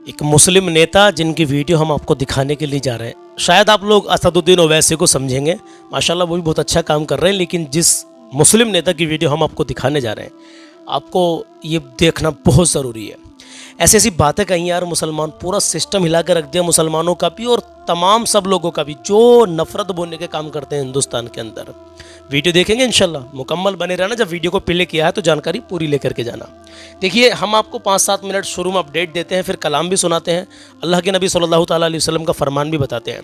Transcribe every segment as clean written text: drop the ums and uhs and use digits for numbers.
एक मुस्लिम नेता जिनकी वीडियो हम आपको दिखाने के लिए जा रहे हैं। शायद आप लोग असदुद्दीन ओवैसी को समझेंगे, माशाल्लाह वो भी बहुत अच्छा काम कर रहे हैं, लेकिन जिस मुस्लिम नेता की वीडियो हम आपको दिखाने जा रहे हैं, आपको ये देखना बहुत ज़रूरी है। ऐसी ऐसी बातें कही यार, मुसलमान पूरा सिस्टम हिला कर रख दिया, मुसलमानों का भी और तमाम सब लोगों का भी जो नफ़रत बोलने के काम करते हैं हिंदुस्तान के अंदर। वीडियो देखेंगे इंशाल्लाह, मुकम्मल बने रहना। जब वीडियो को प्ले किया है तो जानकारी पूरी लेकर के जाना। देखिए, हम आपको 5-7 मिनट शुरू में अपडेट देते हैं, फिर कलाम भी सुनाते हैं, अल्लाह के नबी सल्लल्लाहु ताला अलैहि वसल्लम का फरमान भी बताते हैं।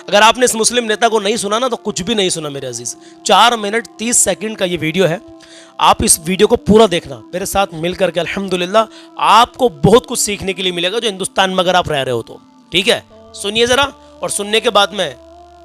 अगर आपने इस मुस्लिम नेता को नहीं सुना ना तो कुछ भी नहीं सुना मेरे अजीज़। 4 मिनट 30 सेकंड का ये वीडियो है, आप इस वीडियो को पूरा देखना मेरे साथ मिल करके। अल्हम्दुलिल्लाह आपको बहुत कुछ सीखने के लिए मिलेगा, जो हिंदुस्तान में अगर आप रह रहे हो तो। ठीक है, सुनिए ज़रा, और सुनने के बाद में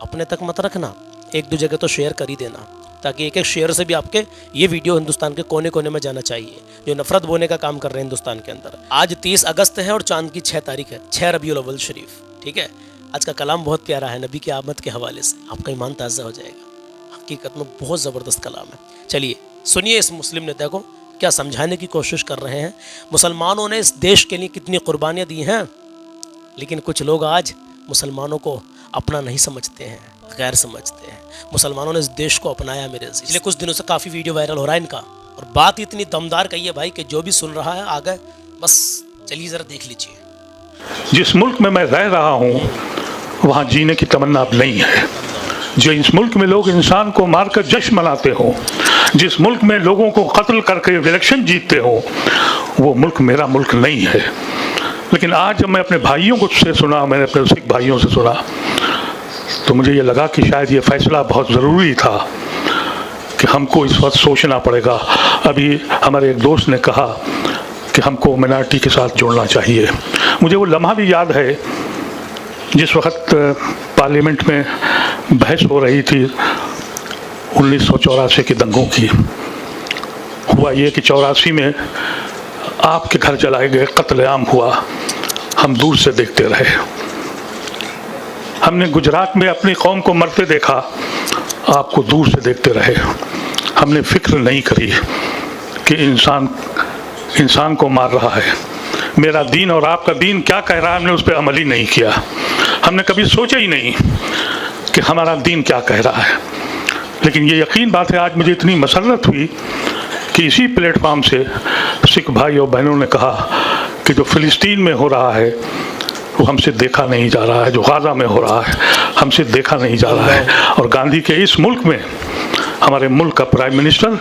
अपने तक मत रखना, एक दो जगह तो शेयर कर ही देना, ताकि एक एक शेयर से भी आपके ये वीडियो हिंदुस्तान के कोने कोने में जाना चाहिए, जो नफरत बोने का काम कर रहे हैं हिंदुस्तान के अंदर। आज 30 अगस्त है और चांद की 6 तारीख है, 6 रबीउल अव्वल शरीफ। ठीक है, आज का कलाम बहुत प्यारा है, नबी की आमद के हवाले से आपका ईमान ताज़ा हो जाएगा। हकीकत में बहुत ज़बरदस्त कलाम है। चलिए सुनिए इस मुस्लिम नेता को क्या समझाने की कोशिश कर रहे हैं। मुसलमानों ने इस देश के लिए कितनी कुर्बानियाँ दी हैं, लेकिन कुछ लोग आज मुसलमानों को अपना नहीं समझते हैं, गैर समझते हैं। मुसलमानों ने इस देश को अपनाया मेरे अज़ीज़। पिछले कुछ दिनों से काफ़ी वीडियो वायरल हो रहा है इनका, और बात इतनी दमदार कही है भाई कि जो भी सुन रहा है आगे बस चलिए ज़रा देख लीजिए। जिस मुल्क में मैं रह रहा हूँ वहाँ जीने की तमन्ना अब नहीं है। जो इस मुल्क में लोग इंसान को मारकर जश्न मनाते हो, जिस मुल्क में लोगों को कत्ल करके इलेक्शन जीतते हो, वो मुल्क मेरा मुल्क नहीं है। लेकिन आज जब मैं अपने भाइयों को से सुना, मैंने अपने सिख भाइयों से सुना, तो मुझे ये लगा कि शायद ये फैसला बहुत ज़रूरी था कि हमको इस वक्त सोचना पड़ेगा। अभी हमारे एक दोस्त ने कहा कि हमको मिनार्टी के साथ जोड़ना चाहिए। मुझे वो लम्हा भी याद है जिस वक्त पार्लियामेंट में बहस हो रही थी 1984 के दंगों की। हुआ ये कि 84 में आपके घर जलाए गए, कत्लेआम हुआ, हम दूर से देखते रहे। हमने गुजरात में अपनी कौम को मरते देखा, आपको दूर से देखते रहे। हमने फिक्र नहीं करी कि इंसान को मार रहा है। मेरा दीन और आपका दीन क्या कह रहा है, हमने उस पर अमल ही नहीं किया। हमने कभी सोचा ही नहीं कि हमारा दीन क्या कह रहा है। लेकिन ये यकीन बात है, आज मुझे इतनी मसरत हुई कि इसी प्लेटफॉर्म से सिख भाई और बहनों ने कहा कि जो फ़िलिस्तीन में हो रहा है वो हमसे देखा नहीं जा रहा है, जो गाज़ा में हो रहा है हमसे देखा नहीं जा रहा है। और गांधी के इस मुल्क में हमारे मुल्क का प्राइम मिनिस्टर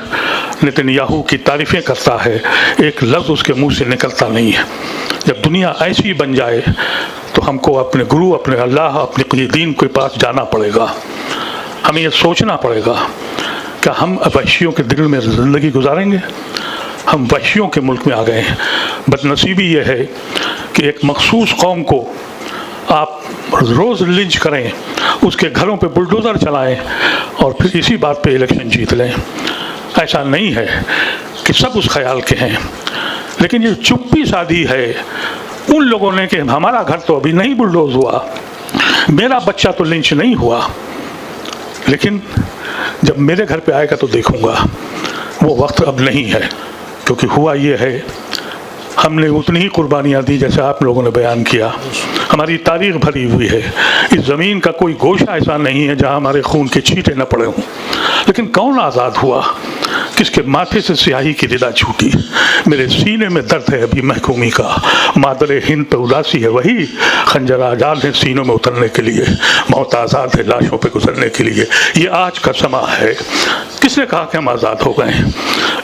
नेतन्याहू की तारीफ़ें करता है, एक लफ्ज़ उसके मुंह से निकलता नहीं है। जब दुनिया ऐसी बन जाए तो हमको अपने गुरु, अपने अल्लाह, अपने दीन के पास जाना पड़ेगा। हमें ये सोचना पड़ेगा कि हम वहशियों के दिल में ज़िंदगी गुजारेंगे। हम वहशियों के मुल्क में आ गए हैं। बदनसीबी ये है कि एक मखसूस कौम को आप रोज़ लिंच करें, उसके घरों पे बुलडोज़र चलाएं और फिर इसी बात पे इलेक्शन जीत लें। ऐसा नहीं है कि सब उस ख्याल के हैं, लेकिन ये चुप्पी साधी है उन लोगों ने कि हमारा घर तो अभी नहीं बुलडोज़ हुआ, मेरा बच्चा तो लिंच नहीं हुआ, लेकिन जब मेरे घर पे आएगा तो देखूंगा। वो वक्त अब नहीं है, क्योंकि हुआ ये है हमने उतनी ही कुर्बानियाँ दी जैसे आप लोगों ने बयान किया। हमारी तारीख भरी हुई है। इस ज़मीन का कोई गोशा ऐसा नहीं है जहाँ हमारे खून के छींटे न पड़े हों। लेकिन कौन आज़ाद हुआ? किसके माथे से स्याही की रिदा छूटी? मेरे सीने में दर्द है अभी महकूमी का, मादरे हिंद पे उदासी है वही, खंजर आज़ाद है सीनों में उतरने के लिए, मौत आज़ाद है लाशों पे गुजरने के लिए। ये आज का समा है। किसने कहा कि हम आज़ाद हो गए?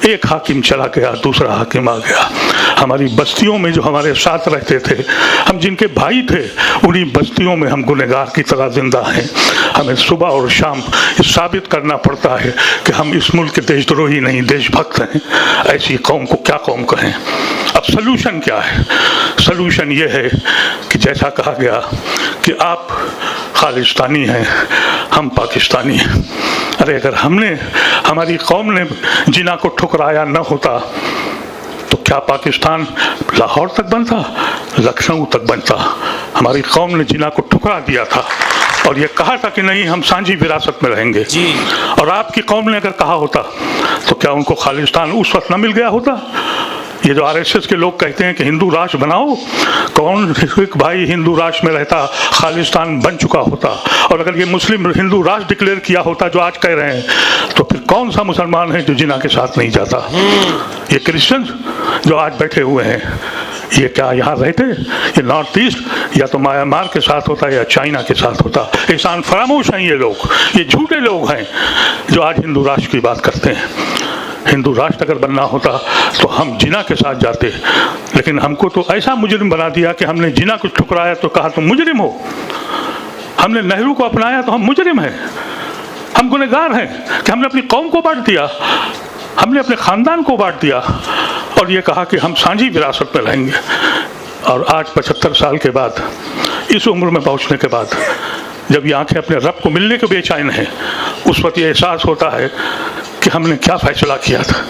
एक हाकिम चला गया, दूसरा हाकिम आ गया। हमारी बस्तियों में जो हमारे साथ रहते थे, हम जिनके भाई थे, उन्हीं बस्तियों में हम गुनहगार की तरह जिंदा हैं। हमें सुबह और शाम साबित करना पड़ता है कि हम इस मुल्क के देशद्रोही नहीं, देशभक्त हैं। ऐसी कौम को क्या कौम कहें? अब सलूशन क्या है? सलूशन ये है कि जैसा कहा गया कि आप खालिस्तानी हैं, हम पाकिस्तानी हैं। अरे अगर हमारी कौम ने जिना को ठुकराया न होता तो क्या पाकिस्तान लाहौर तक बनता, लखनऊ तक बनता? हमारी कौम ने जिना को ठुकरा दिया था और ये कहा था कि नहीं हम सांझी विरासत में रहेंगे जी। और आपकी कौम ने अगर कहा होता तो क्या उनको खालिस्तान उस वक्त न मिल गया होता? ये जो आरएसएस के लोग कहते हैं कि हिंदू राष्ट्र बनाओ, कौन एक भाई हिंदू राष्ट्र में रहता खालिस्तान बन चुका होता, और अगर ये मुस्लिम हिंदू राष्ट्र डिक्लेयर किया होता जो आज कह रहे हैं, तो फिर कौन सा मुसलमान है जो जिना के साथ नहीं जाता? ये क्रिश्चियन जो आज बैठे हुए हैं, ये क्या यहाँ रहते? ये नॉर्थ ईस्ट या तो म्यांमार के साथ होता या चाइना के साथ होता। इंसान फरामोश हैं ये लोग, ये झूठे लोग हैं जो आज हिंदू राष्ट्र की बात करते हैं। हिंदू राष्ट्र अगर बनना होता तो हम जिना के साथ जाते, लेकिन हमको तो ऐसा मुजरिम बना दिया कि हमने जिना को ठुकराया तो कहा तुम मुजरिम हो, हमने नेहरू को अपनाया तो हम मुजरिम हैं, हम गुनहगार हैं कि हमने अपनी कौम को बांट दिया, हमने अपने ख़ानदान को बांट दिया, और ये कहा कि हम साझी विरासत में रहेंगे। और आज 75 साल के बाद, इस उम्र में पहुंचने के बाद, जब ये आंखें अपने रब को मिलने के बेचैन हैं, उस वक्त ये एहसास होता है कि हमने क्या फैसला किया था।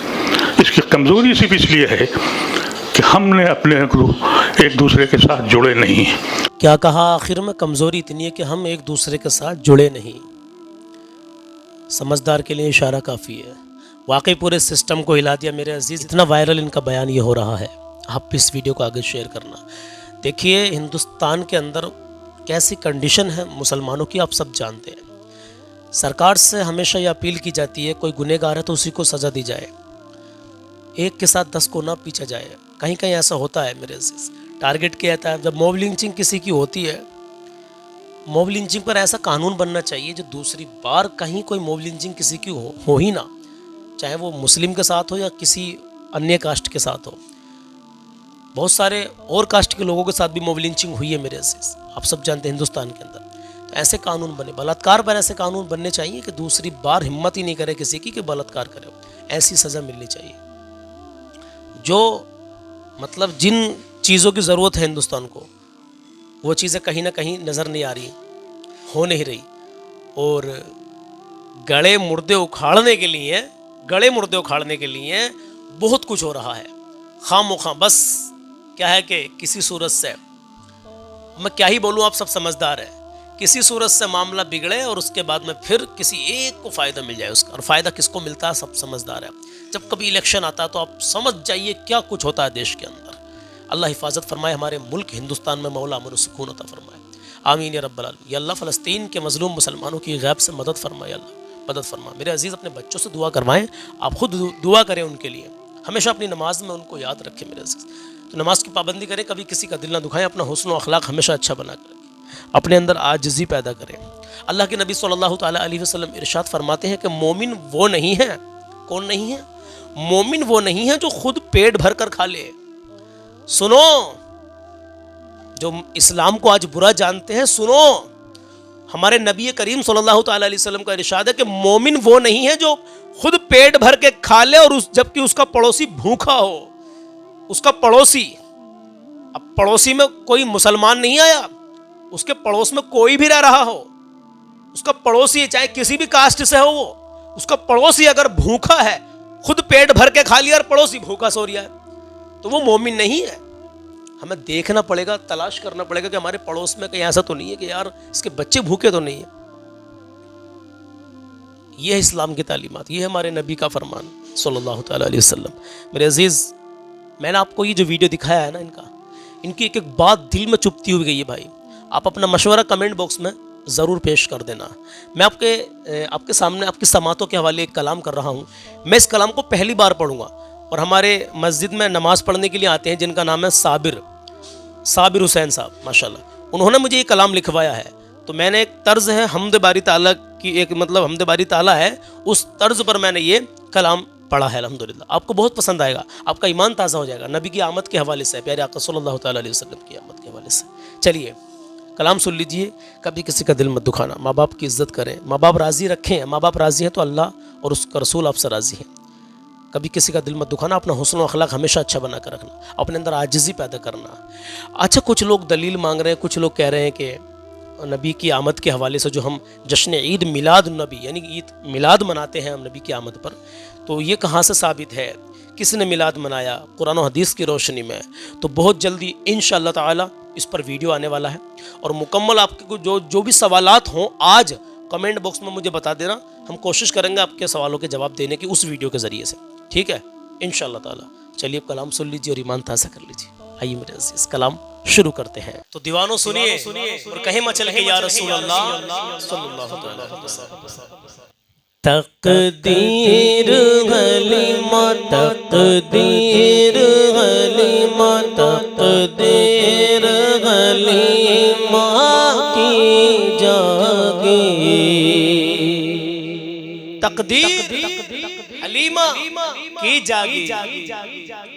इसकी कमज़ोरी सिर्फ इसलिए है कि हमने अपने गुरु एक दूसरे के साथ जुड़े नहीं। क्या कहा आखिर में? कमज़ोरी इतनी है कि हम एक दूसरे के साथ जुड़े नहीं। समझदार के लिए इशारा काफ़ी है। वाकई पूरे सिस्टम को हिला दिया मेरे अजीज़। इतना वायरल इनका बयान ये हो रहा है, आप इस वीडियो को आगे शेयर करना। देखिए हिंदुस्तान के अंदर कैसी कंडीशन है मुसलमानों की, आप सब जानते हैं। सरकार से हमेशा ये अपील की जाती है कोई गुनहगार है तो उसी को सज़ा दी जाए, एक के साथ 10 को ना पीछा जाए। कहीं कहीं ऐसा होता है मेरे अजीज़, टारगेट किया जाता है। जब मॉब लिंचिंग किसी की होती है, मॉब लिंचिंग पर ऐसा कानून बनना चाहिए जो दूसरी बार कहीं कोई मॉब लिंचिंग किसी की हो ही ना, चाहे वो मुस्लिम के साथ हो या किसी अन्य कास्ट के साथ हो। बहुत सारे और कास्ट के लोगों के साथ भी मॉब लिंचिंग हुई है मेरे अजीज़, आप सब जानते हैं हिंदुस्तान के अंदर। तो ऐसे कानून बने, बलात्कार पर ऐसे कानून बनने चाहिए कि दूसरी बार हिम्मत ही नहीं करे किसी की कि बलात्कार करे, ऐसी सज़ा मिलनी चाहिए। जो मतलब जिन चीज़ों की ज़रूरत है हिंदुस्तान को, वो चीज़ें कहीं ना कहीं नज़र नहीं आ रही, हो नहीं रही, और गड़े मुर्दे उखाड़ने के लिए बहुत कुछ हो रहा है खामोखा। बस क्या है कि किसी सूरत से, मैं क्या ही बोलूँ, आप सब समझदार हैं, किसी सूरत से मामला बिगड़े और उसके बाद में फिर किसी एक को फ़ायदा मिल जाए उसका। और फ़ायदा किसको मिलता है, सब समझदार है। जब कभी इलेक्शन आता है तो आप समझ जाइए क्या कुछ होता है देश के अंदर। अल्लाह हिफाजत फरमाए हमारे मुल्क हिंदुस्तान में, मौला अमन सुकून अता फरमाए, आमीन या रब्बल आलमीन। या अल्लाह फ़लस्तीन के मज़लूम मुसलमानों की गैब से मदद फरमाए, अल्लाह मदद फरमाए। मेरे अजीज़ अपने बच्चों से दुआ करवाएं, आप खुद दुआ करें उनके लिए, हमेशा अपनी नमाज में उनको याद रखें मेरे अजीज़। तो नमाज की पाबंदी करें, कभी किसी का दिल ना दुखाएं, अपना हुस्न व अखलाक हमेशा अच्छा बना कर रखें, अपने अंदर आजिज़ी पैदा करें। अल्लाह के नबी सल्लल्लाहु ताला अलैहि वसल्लम इरशाद फरमाते हैं कि मोमिन वो नहीं है, कौन नहीं है? मोमिन वो नहीं है जो खुद पेट भर कर खा ले। सुनो, जो इस्लाम को आज बुरा जानते हैं, सुनो, हमारे नबी करीम सल्लल्लाहु ताला अलैहि वसल्लम का इरशाद है कि मोमिन वो नहीं है जो खुद पेट भर के खा ले और जबकि उसका पड़ोसी भूखा हो। उसका पड़ोसी, अब पड़ोसी में कोई मुसलमान नहीं आया, उसके पड़ोस में कोई भी रह रहा हो, उसका पड़ोसी चाहे किसी भी कास्ट से हो, वो उसका पड़ोसी अगर भूखा है, खुद पेट भर के खा लिया और पड़ोसी भूखा सो रहा है, तो वो मोमिन नहीं है। हमें देखना पड़ेगा, तलाश करना पड़ेगा कि हमारे पड़ोस में कहीं ऐसा तो नहीं है कि यार इसके बच्चे भूखे तो नहीं है। ये है इस्लाम की तालीमात, ये है हमारे नबी का फरमान सल्लल्लाहु ताला अलैहि वसल्लम। मेरे अजीज़, मैंने आपको ये जो वीडियो दिखाया है ना, इनकी एक एक बात दिल में चुभती हुई गई है भाई। आप अपना मशवरा कमेंट बॉक्स में ज़रूर पेश कर देना। मैं आपके सामने आपकी समातों के हवाले एक कलाम कर रहा हूँ। मैं इस कलाम को पहली बार पढ़ूँगा और हमारे मस्जिद में नमाज़ पढ़ने के लिए आते हैं जिनका नाम है साबिर हुसैन साहब, माशाल्लाह, उन्होंने मुझे ये कलाम लिखवाया है। तो मैंने एक तर्ज़ है हमद बारी ताला की, एक मतलब हमद बारी ताला है, उस तर्ज़ पर मैंने ये कलाम पढ़ा है। अल्हम्दुलिल्लाह आपको बहुत पसंद आएगा, आपका ईमान ताज़ा हो जाएगा नबी की आमद के हवाले से, प्यारे आका सल्लल्लाहु ताला अलैहि वसल्लम की आमद के हवाले से। चलिए कलाम सुन लीजिए। कभी किसी का दिल मत दुखाना, माँ बाप की इज़्ज़त करें, माँ बाप राज़ी रखें। माँ बाप राज़ी हैं तो अल्लाह और उसका रसूल आपसे राज़ी हैं। कभी किसी का दिल मत दुखाना, अपना हुस्न व अखलाक हमेशा अच्छा बना कर रखना, अपने अंदर आजिज़ी पैदा करना। अच्छा, कुछ लोग दलील मांग रहे हैं, कुछ लोग कह रहे हैं कि नबी की आमद के हवाले से जो हम जश्न ईद मिलाद नबी यानी ईद मिलाद मनाते हैं हम नबी की आमद पर, तो ये कहाँ से साबित है, किसने मिलाद मनाया कुरान और हदीस की रोशनी में? तो बहुत जल्दी इंशाअल्लाह ताला इस पर वीडियो आने वाला है और मुकम्मल आपके जो भी सवालात हों आज कमेंट बॉक्स में मुझे बता देना। हम कोशिश करेंगे आपके सवालों के जवाब देने की उस वीडियो के ज़रिए से, ठीक है, इंशाअल्लाह ताला। चलिए अब कलाम सुन लीजिए और ईमान ताज़ा कर लीजिए। आइए मेरे अज़ीज़ कलाम शुरू करते हैं। तो दीवानों सुनिए और कहे मचल के या रसूल अल्लाह सल्लल्लाहु अलैहि वसल्लम। तकदीर हलीमा तकदीर हलीमा तकदीर हलीमा की जागी। तकदीर हलीमा की जागी।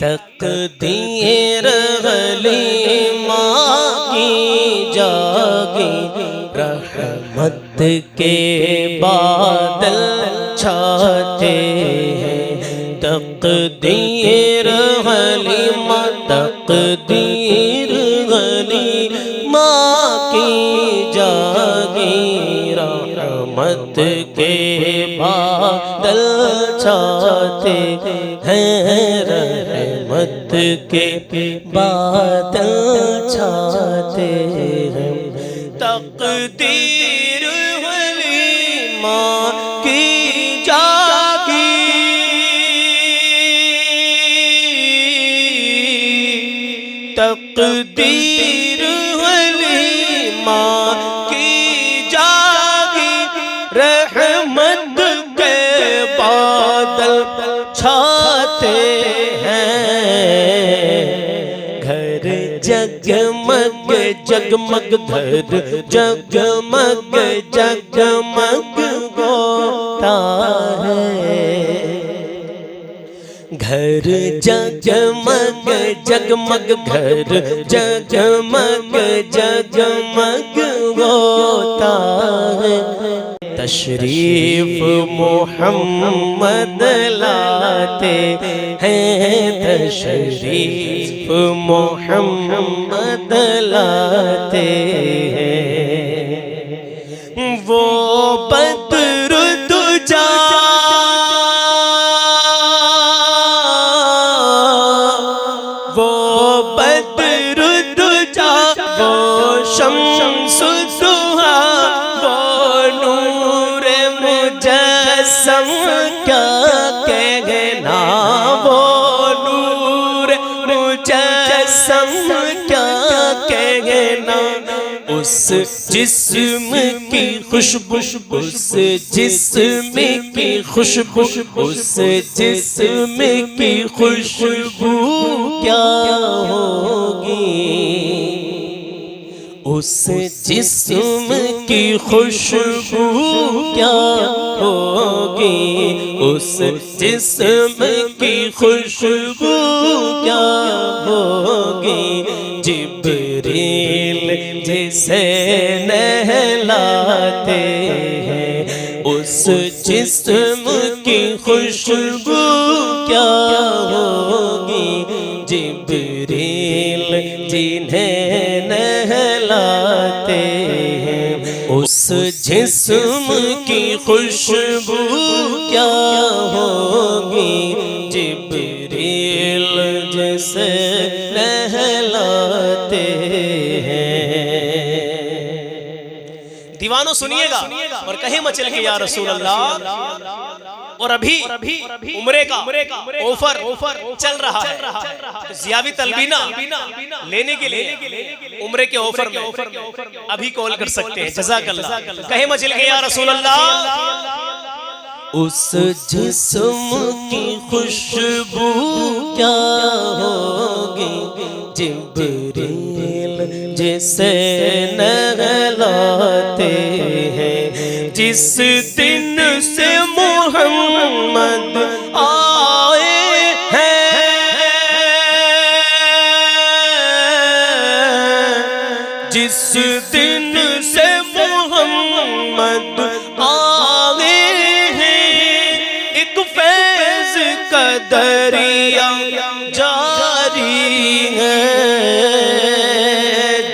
तकदीर हलीमा की जागी। रहमत के बादल छाते हैं। तकदीर हलीमा तकदीर हलीमा की जागी। रहमत के बादल छाते हैं। रहमत के बादल छाते हैं। तकदीर हलीमा की जागी। तकदीर हलीमा की जागी। रहमत के बादल छाते हैं। घर जगमग जगमग घर जगमग जगमग होता है। घर जगमग जगमग घर जगमग जगमग होता है। तशरीफ मोहम्मद लाते हैं। तशरीफ मोहम्मद लाते हैं। वो बद्र दुजा वो बद्र दुजा वो शम्स दुहा वो नूर मुजस्सम क्या कहना। वो नूर मुजस्सम क्या कहना। उस जिस्म की खुशबू उस जिस्म की खुशबू उस जिस्म की खुशबू क्या होगी। उस जिस्म की खुशबू क्या होगी। उस जिस्म की खुशबू क्या होगी। जिब्रील जिसे नहलाते हैं। उस जिस्म की खुशबू क्या होगी। जिब्रील जिन्हें नहलाते हैं। उस जिस्म की खुशबू क्या होगी। जिब्रील जिसे नहलाते हैं। दीवानों सुनिएगा और कहे मचल के या रसूल अल्लाह। और अभी उम्रे का ऑफर चल रहा है। तो ज़ियावी तलबीना लेने के लिए उम्रे के ऑफर में अभी कॉल कर सकते हैं। जज़ाकल्लाह। कहे मचल के या रसूल अल्लाह। उस जिस्म की खुशबू क्या होगी। जिब्रील जिसे नहलाते हैं। जिस दिन से मोहम्मद आए हैं। जिस दिन से मोहम्मद आए का दरिया जारी है।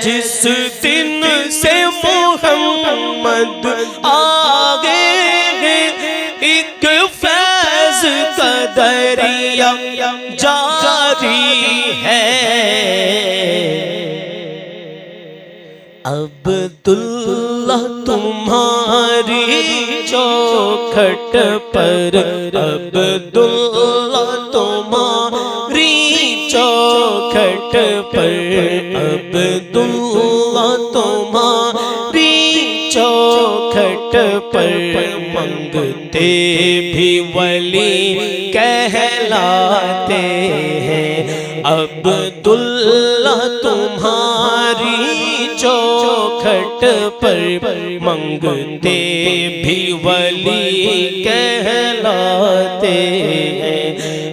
जिस दिन से मोहम्मद आ गए एक फैज का दरिया जारी है। अब्दुल्लाह तुम्हारी चौखट पर। अब्दुल्लाह तुम्हारी पर अब्दुल्ला तुम्हारी चौखट पर मंगते भी वली कहलाते हैं। अब्दुल्ला तुम्हारी चौखट पर मंगते भी वली कहलाते हैं।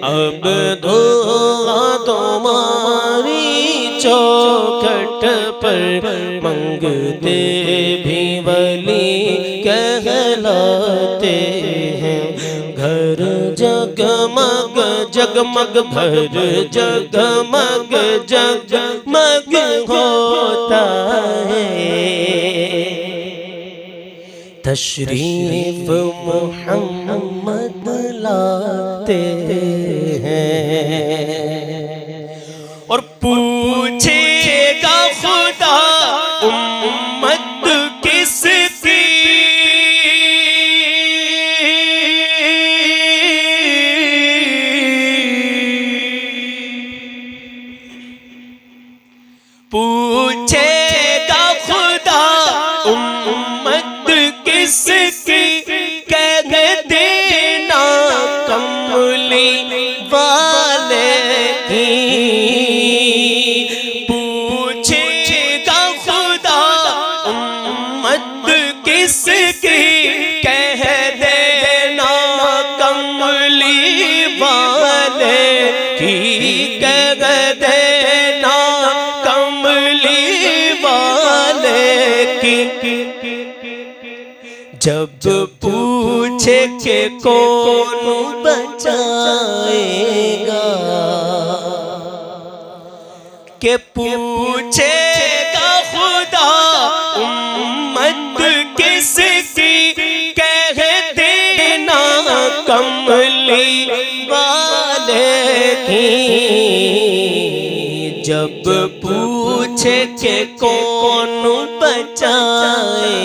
अब्दुल्ला तुम्हारी चौखट पर मंगते भी वली कहलाते हैं। घर जगमग जगमग घर जगमग जगमग होता है। तशरीफ मोहम्मद लाते हैं और पूछेगा खुदा उम्मत किसकी। पूछेगा खुदा उम्मत किसकी, कह देना कमली वाले की। पूछेगा खुदा उम्मत किसकी, कह देना कमली वाले की। कह देना कमली वाले की। जब पूछे के कौन बचाएगा, के पूछेगा खुदा उम्मत किसकी, कह देना कमली वाले की। जब पूछे के कौन बचाएगा,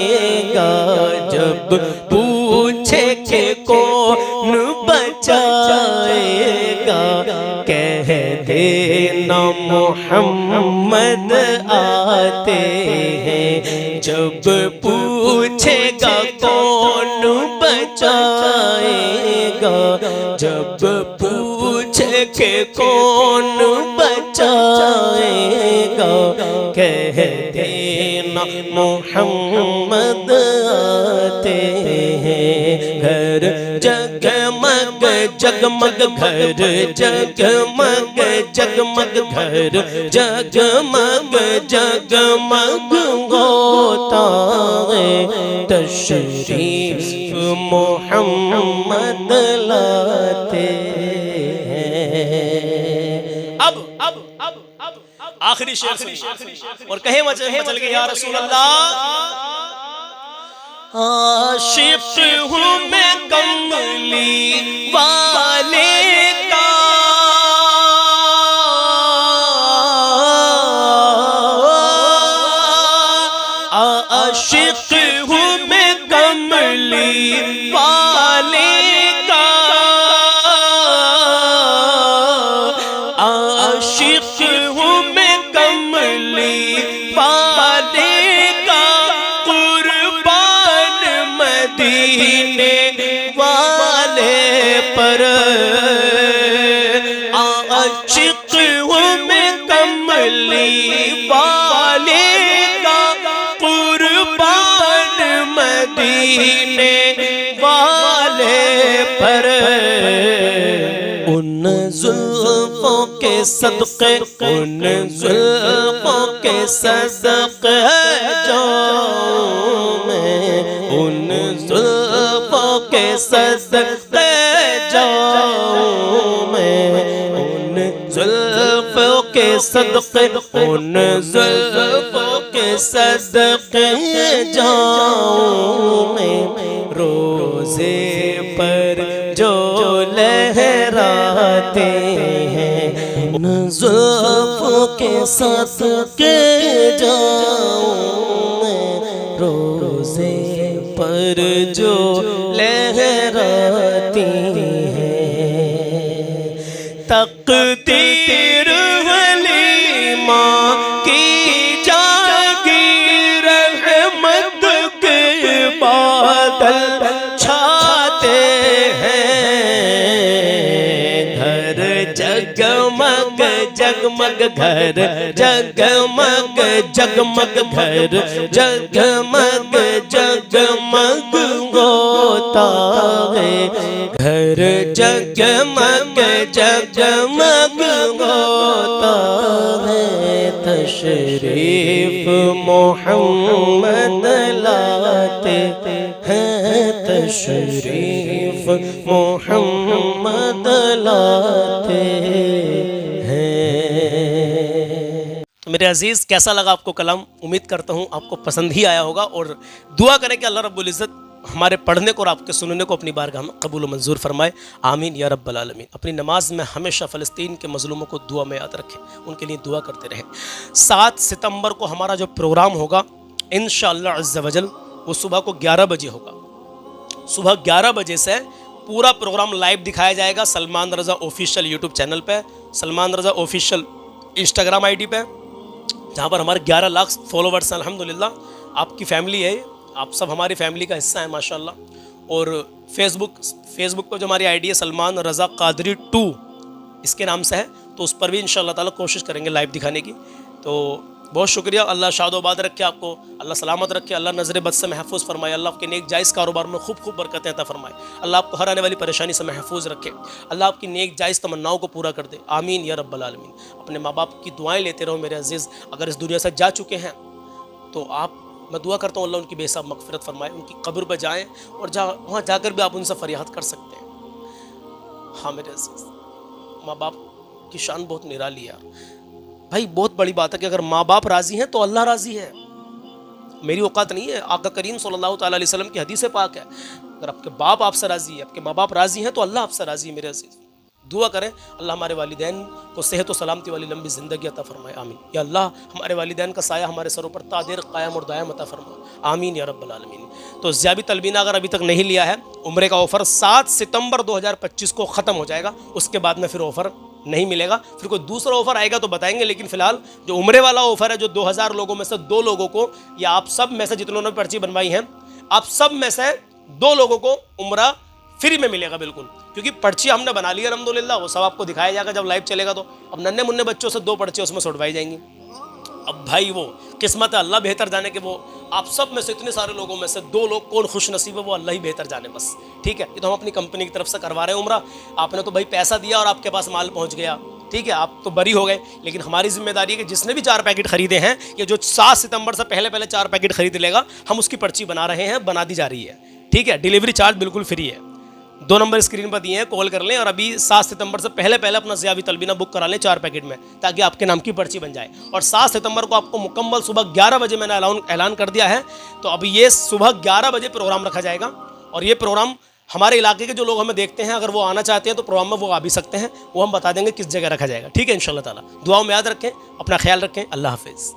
जब पूछे के कौन बचाएगा, कह देना मोहम्मद आते हैं। जब पूछेगा कौन बचाएगा, जब पूछे के कौन बचाएगा, कह देना मोहम्मद आते हैं। घर जगमग जगमग घर जगमग जगमग घर जगमग जगमग होता है। तशरीफ मोहम्मद लाते हैं। अब आखिरी शेर सुनिए और कहे मचल के या रसूल अल्लाह, आशिक हूँ मैं कमली वाले का। आशिक हूँ मैं कमली वाले का। आशिक हूँ मैं कमली वाले का। कुर्बान मदीने वाले पर। आशिक हूँ मैं कमली वाले का। कुर्बान मदीने वाले पर। उन जुल्फों के सदक़े, उन जुल्फों के सदक़े जाऊं मैं। उन जुल्फों के सदक़े जाऊं मैं। उन जुल्फों के सदक़े, उन जुल्फों के सदक़े जाऊं मैं। रोज़े पर जो लहराते हैं, उन जुल्फों के सदक़े जाऊं मैं। रोज़े पर जो लहराती हैं। तक़दीर वाली जगमग घर, जगमग जगमग घर, जगमग जगमग होता है, घर जगमग जगमग होता है। तशरीफ मोहम्मद लाते हैं, तशरीफ मोहम्मद लाते हैं। मेरे अजीज़, कैसा लगा आपको कलाम? उम्मीद करता हूँ आपको पसंद ही आया होगा, और दुआ करें कि अल्लाह रब्बुल इज़्ज़त हमारे पढ़ने को और आपके सुनने को अपनी बारगाह में कबूल व मंजूर फरमाए। आमीन या रब्बल आलमीन। अपनी नमाज में हमेशा फ़लस्तीन के मज़लूमों को दुआ में याद रखें, उनके लिए दुआ करते रहें। 7 सितंबर को हमारा जो प्रोग्राम होगा इंशाअल्लाह अज़्ज़ व जल, वो सुबह को 11 बजे होगा। सुबह 11 बजे से पूरा प्रोग्राम लाइव दिखाया जाएगा सलमान रज़ा ऑफिशियल यूट्यूब चैनल पे, सलमान रज़ा ऑफिशियल इंस्टाग्राम आईडी पे, जहाँ पर हमारे 11 लाख फॉलोवर्स हैं। अल्हम्दुलिल्लाह आपकी फैमिली है, आप सब हमारी फैमिली का हिस्सा है माशाल्लाह। और फेसबुक पर जो हमारी आईडी है सलमान रज़ा कादरी 2 इसके नाम से है, तो उस पर भी इंशाअल्लाह ताला कोशिश करेंगे लाइव दिखाने की। तो बहुत शुक्रिया। अल्लाह शादोबाद रखे आपको, अल्लाह सलामत रखे, अल्लाह नज़र बद से महफूज फरमाए, अल्लाह आपके नेक जायज़ कारोबार में खूब खूब बरकतें अता फरमाए, अल्लाह आपको हर आने वाली परेशानी से महफूज रखे, अल्लाह आपकी नेक जायज़ तमन्नाओं को पूरा कर दे। आमीन या रब्बल आलमीन। अपने माँ बाप की दुआएँ लेते रहो मेरे अजीज़। अगर इस दुनिया से जा चुके हैं तो मैं दुआ करता हूँ अल्लाह उनकी बेहिसाब मग़फ़िरत फरमाए, उनकी कब्र पर जाएँ और वहाँ जाकर भी आप उनसे फरियाद कर सकते हैं। हाँ मेरे अजीज़, माँ बाप की शान बहुत निराली है भाई। बहुत बड़ी बात है कि अगर माँ बाप राज़ी हैं तो अल्लाह राज़ी है। मेरी औकात नहीं है, आका करीम सल्लल्लाहु तआला अलैहि वसल्लम की हदीस पाक है, अगर आपके बाप आपसे राज़ी है, आपके माँ बाप राज़ी हैं तो अल्लाह आपसे राज़ी है मेरे अजीज़। दुआ करें अल्लाह हमारे वालिदैन को सेहत व सलामती वाली लंबी ज़िंदगी अता फरमाए। आमीन या अल्लाह। हमारे वालिदैन का साया हमारे सरों पर तादेर कायम और दायम अता फरमाए। आमीन या रब्बल आलमीन। तो ज़ियाबी तलबीना अगर अभी तक नहीं लिया है, उम्रे का ऑफ़र 7 सितंबर 2025 को ख़त्म हो जाएगा, उसके बाद में फिर ऑफ़र नहीं मिलेगा। फिर कोई दूसरा ऑफ़र आएगा तो बताएंगे, लेकिन फ़िलहाल जो उम्रे वाला ऑफ़र है, जो 2000 लोगों में से 2 लोगों को, या आप सब में से जितनों ने पर्ची बनवाई हैं, आप सब में से 2 लोगों को उम्रा फ्री में मिलेगा बिल्कुल, क्योंकि पर्ची हमने बना ली है अल्हम्दुलिल्लाह। वो सब आपको दिखाया जाएगा जब लाइव चलेगा। तो अब नन्हे मुन्ने बच्चों से 2 पर्ची उसमें छुड़वाई जाएंगी। अब भाई वो किस्मत है, अल्लाह बेहतर जाने के। वो आप सब में से इतने सारे लोगों में से 2 लोग कौन खुश नसीब है, वो अल्लाह ही बेहतर जाने बस। ठीक है, ये तो हम अपनी कंपनी की तरफ से करवा रहे हैं उम्रा। आपने तो भाई पैसा दिया और आपके पास माल पहुंच गया, ठीक है, आप तो बरी हो गए। लेकिन हमारी जिम्मेदारी है कि जिसने भी 4 पैकेट खरीदे हैं, या जो 7 सितंबर से पहले 4 पैकेट खरीद लेगा, हम उसकी पर्ची बना रहे हैं, बना दी जा रही है। ठीक है, डिलीवरी चार्ज बिल्कुल फ्री है। 2 नंबर स्क्रीन पर दिए हैं, कॉल कर लें और अभी 7 सितंबर से पहले अपना ज़ियाबी तलबीना बुक करा लें 4 पैकेट में, ताकि आपके नाम की पर्ची बन जाए। और 7 सितंबर को आपको मुकम्मल सुबह 11 बजे मैंने ऐलान कर दिया है। तो अभी ये सुबह 11 बजे प्रोग्राम रखा जाएगा, और ये प्रोग्राम हमारे इलाके के जो लोग हमें देखते हैं, अगर वो आना चाहते हैं तो प्रोग्राम में वो आ भी सकते हैं। वो हम बता देंगे किस जगह रखा जाएगा। ठीक है, इंशाअल्लाह ताला। दुआओं में याद रखें, अपना ख्याल रखें। अल्लाह हाफिज़।